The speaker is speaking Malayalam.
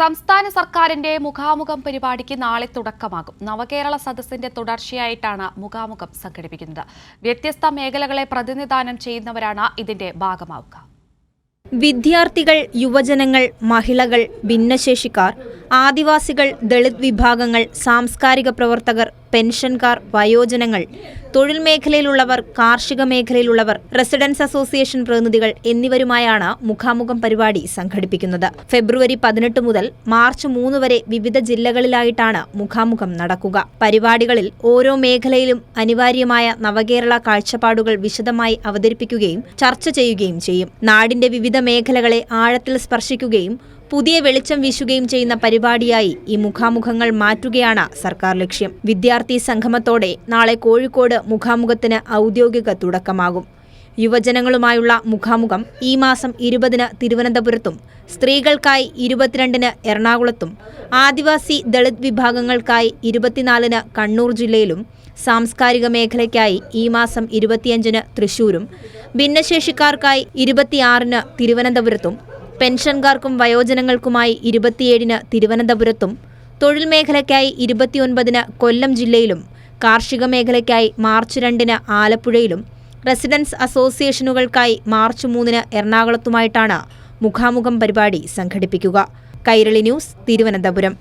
സംസ്ഥാന സർക്കാരിന്റെ മുഖാമുഖം പരിപാടിക്ക് നാളെ തുടക്കമാകും. നവകേരള സദസ്സിന്റെ തുടർച്ചയായിട്ടാണ് മുഖാമുഖം സംഘടിപ്പിക്കുന്നത്. വ്യത്യസ്ത മേഖലകളെ പ്രതിനിധാനം ചെയ്യുന്നവരാണ് ഇതിന്റെ ഭാഗമാവുക. വിദ്യാർത്ഥികൾ, യുവജനങ്ങൾ, മഹിളകൾ, ഭിന്നശേഷിക്കാർ, ആദിവാസികൾ, ദളിത് വിഭാഗങ്ങൾ, സാംസ്കാരിക പ്രവർത്തകർ, പെൻഷൻകാർ, വയോജനങ്ങൾ, തൊഴിൽ മേഖലയിലുള്ളവർ, കാർഷിക മേഖലയിലുള്ളവർ, റെസിഡൻസ് അസോസിയേഷൻ പ്രതിനിധികൾ എന്നിവരുമായാണ് മുഖാമുഖം പരിപാടി സംഘടിപ്പിക്കുന്നത്. ഫെബ്രുവരി 18 മുതൽ മാർച്ച് 3 വരെ വിവിധ ജില്ലകളിലായിട്ടാണ് മുഖാമുഖം നടക്കുക. പരിപാടികളിൽ ഓരോ മേഖലയിലും അനിവാര്യമായ നവകേരള കാഴ്ചപ്പാടുകൾ വിശദമായി അവതരിപ്പിക്കുകയും ചർച്ച ചെയ്യുകയും ചെയ്യും. നാടിന്റെ വിവിധ മേഖലകളെ ആഴത്തിൽ സ്പർശിക്കുകയും പുതിയ വെളിച്ചം വീശുകയും ചെയ്യുന്ന പരിപാടിയായി ഈ മുഖാമുഖങ്ങൾ മാറ്റുകയാണ് സർക്കാർ ലക്ഷ്യം. വിദ്യാർത്ഥി സംഗമത്തോടെ നാളെ കോഴിക്കോട് മുഖാമുഖത്തിന് ഔദ്യോഗിക തുടക്കമാകും. യുവജനങ്ങളുമായുള്ള മുഖാമുഖം ഈ മാസം 20-ന് തിരുവനന്തപുരത്തും, സ്ത്രീകൾക്കായി 22-ന് എറണാകുളത്തും, ആദിവാസി ദളിത് വിഭാഗങ്ങൾക്കായി 24-ന് കണ്ണൂർ ജില്ലയിലും, സാംസ്കാരിക മേഖലയ്ക്കായി ഈ മാസം 25-ന് തൃശൂരും, ഭിന്നശേഷിക്കാർക്കായി 26-ന് തിരുവനന്തപുരത്തും, പെൻഷൻകാർക്കും വയോജനങ്ങൾക്കുമായി 27-ന് തിരുവനന്തപുരത്തും, തൊഴിൽ മേഖലയ്ക്കായി 29-ന് കൊല്ലം ജില്ലയിലും, കാർഷിക മേഖലയ്ക്കായി മാർച്ച് 2-ന് ആലപ്പുഴയിലും, റെസിഡൻസ് അസോസിയേഷനുകൾക്കായി മാർച്ച് 3-ന് എറണാകുളത്തുമായിട്ടാണ് മുഖാമുഖം പരിപാടി സംഘടിപ്പിക്കുക. കൈരളി ന്യൂസ്, തിരുവനന്തപുരം.